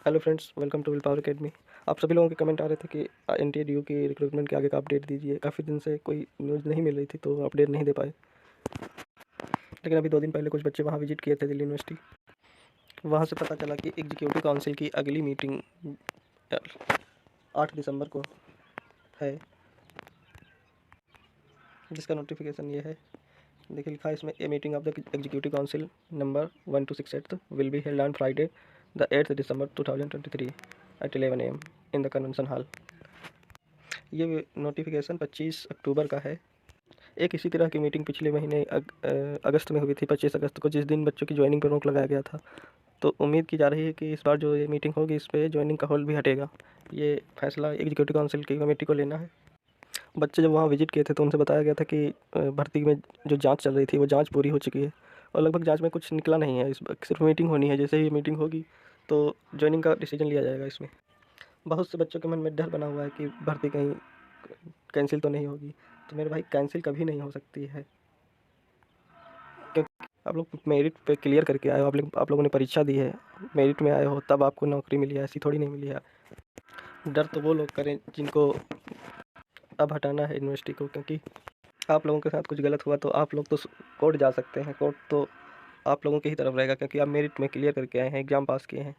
Hello friends, welcome to will power academy. आप सभी लोगों के कमेंट आ रहे थे कि एनटीए की रिक्रूटमेंट के आगे का अपडेट दीजिए। काफ़ी दिन से कोई न्यूज़ नहीं मिल रही थी तो अपडेट नहीं दे पाए। लेकिन अभी 2 दिन पहले कुछ बच्चे वहाँ विजिट किए थे दिल्ली यूनिवर्सिटी। वहाँ से पता चला कि एग्जीक्यूटिव काउंसिल की अगली मीटिंग 8 दिसंबर को है, जिसका नोटिफिकेशन ये है। देखिए लिखा है इसमें, a meeting of the executive council number 1268 will be held on Friday the 8th December 2023 at 11 AM in the convention hall. ये नोटिफिकेशन 25 अक्टूबर का है। एक इसी तरह की मीटिंग पिछले महीने अगस्त में हुई थी, 25 अगस्त को, जिस दिन बच्चों की ज्वाइनिंग पर रोक लगाया गया था। तो उम्मीद की जा रही है कि इस बार जो ये मीटिंग होगी इस पर ज्वाइनिंग का होल्ड भी हटेगा। ये फैसला एग्जीक्यूटिव काउंसिल की कमेटी को लेना है। बच्चे जब वहाँ विजिट किए थे तो उनसे बताया गया था कि भर्ती में जो जांच चल रही थी वो जांच पूरी हो चुकी है और लगभग जांच में कुछ निकला नहीं है। इस सिर्फ मीटिंग होनी है। जैसे ही मीटिंग होगी तो ज्वाइनिंग का डिसीजन लिया जाएगा। इसमें बहुत से बच्चों के मन में डर बना हुआ है कि भर्ती कहीं कैंसिल तो नहीं होगी। तो मेरे भाई, कैंसिल कभी नहीं हो सकती है, क्योंकि आप लोग मेरिट पे क्लियर करके आए हो। आप लोगों ने परीक्षा दी है, मेरिट में आए हो, तब आपको नौकरी मिली है, ऐसी थोड़ी नहीं मिली है। डर तो वो लोग करें जिनको अब हटाना है यूनिवर्सिटी को, क्योंकि आप लोगों के साथ कुछ गलत हुआ तो आप लोग तो कोर्ट जा सकते हैं। कोर्ट तो आप लोगों की ही तरफ रहेगा, क्योंकि आप मेरिट में क्लियर करके आए हैं, एग्ज़ाम पास किए हैं।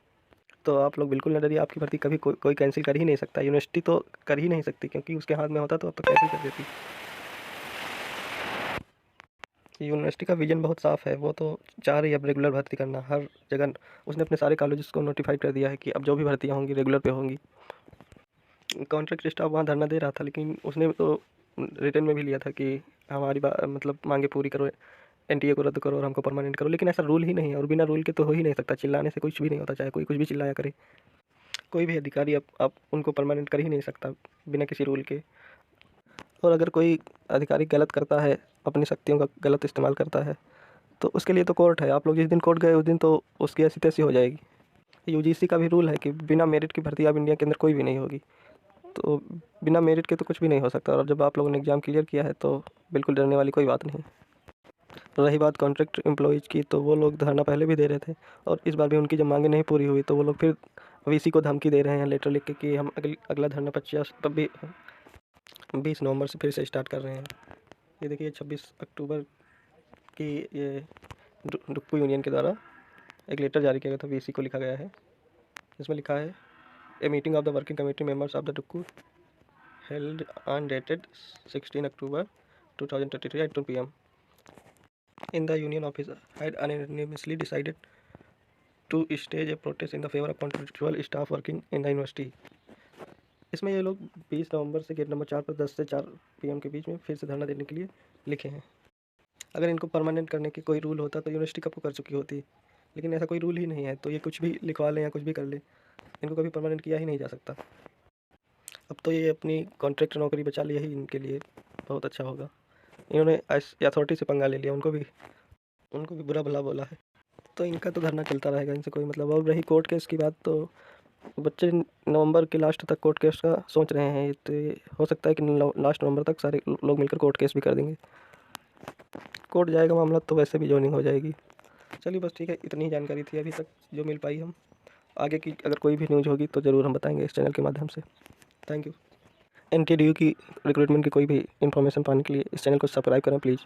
तो आप लोग बिल्कुल न डरिए, आपकी भर्ती कभी कोई कैंसिल कर ही नहीं सकता। यूनिवर्सिटी तो कर ही नहीं सकती, क्योंकि उसके हाथ में होता तो अब तो कैंसिल कर देती। यूनिवर्सिटी का विजन बहुत साफ़ है। वो तो चाह रही है अब रेगुलर भर्ती करना हर जगह। उसने अपने सारे कॉलेजेस को नोटिफाइड कर दिया है कि अब जो भी भर्तियाँ होंगी रेगुलर पे होंगी। कॉन्ट्रैक्ट स्टाफ वहाँ धरना दे रहा था, लेकिन उसने तो रिटर्न में भी लिया था कि हमारी मतलब मांगे पूरी करो, एनटीए को रद्द करो और हमको परमानेंट करो। लेकिन ऐसा रूल ही नहीं है, और बिना रूल के तो हो ही नहीं सकता। चिल्लाने से कुछ भी नहीं होता, चाहे कोई कुछ भी चिल्लाया करे। कोई भी अधिकारी अब उनको परमानेंट कर ही नहीं सकता बिना किसी रूल के। और अगर कोई अधिकारी गलत करता है, अपनी शक्तियों का गलत इस्तेमाल करता है, तो उसके लिए तो कोर्ट है। आप लोग जिस दिन कोर्ट गए उस दिन तो उसकी ऐसी तैसी हो जाएगी। यूजीसी का भी रूल है कि बिना मेरिट की भर्ती अब इंडिया के अंदर कोई भी नहीं होगी। तो बिना मेरिट के तो कुछ भी नहीं हो सकता। और जब आप लोगों ने एग्ज़ाम क्लियर किया है तो बिल्कुल डरने वाली कोई बात नहीं। रही बात कॉन्ट्रैक्ट एम्प्लॉयज़ की, तो वो लोग धरना पहले भी दे रहे थे, और इस बार भी उनकी जब मांगे नहीं पूरी हुई तो वो लोग फिर वीसी को धमकी दे रहे हैं लेटर लिख के कि हम अगला धरना 20 नवंबर से फिर से स्टार्ट कर रहे हैं। ये देखिए 26 अक्टूबर की ये डुक्कू यूनियन के द्वारा एक लेटर जारी किया गया था, वीसी को लिखा गया है। इसमें लिखा है, a meeting of the working committee members of the डुक्कू held on dated 16 October 2023 at 2 p.m. in the union office had unanimously decided to stage a protest in the favor of contractual staff working in the university। इसमें ये लोग 20 नवंबर से gate number 4 पर 10 से 4 PM के बीच में फिर से धरना देने के लिए लिखे हैं। अगर इनको परमानेंट करने की कोई रूल होता तो यूनिवर्सिटी कब को कर चुकी होती, लेकिन ऐसा कोई रूल ही नहीं है। तो ये कुछ भी लिखवा लें या कुछ भी कर ले, इनको कभी परमानेंट किया ही नहीं जा सकता। अब तो ये अपनी कॉन्ट्रैक्ट नौकरी बचा ली, यही इनके लिए बहुत अच्छा होगा। इन्होंने अथॉरिटी से पंगा ले लिया, उनको भी बुरा भला बोला है। तो इनका तो धरना चलता रहेगा, इनसे कोई मतलब। और रही कोर्ट केस की बात, तो बच्चे नवंबर के लास्ट तक कोर्ट केस का सोच रहे हैं। तो ये हो सकता है कि लास्ट नवंबर तक सारे लोग मिलकर कोर्ट केस भी कर देंगे। कोर्ट जाएगा मामला तो वैसे भी ज्वाइनिंग हो जाएगी। चलिए बस ठीक है, इतनी ही जानकारी थी अभी तक जो मिल पाई। हम आगे की अगर कोई भी न्यूज़ होगी तो ज़रूर हम बताएंगे इस चैनल के माध्यम से। Thank you. एनटीए की रिक्रूटमेंट की कोई भी इन्फॉर्मेशन पाने के लिए इस चैनल को सब्सक्राइब करें प्लीज़।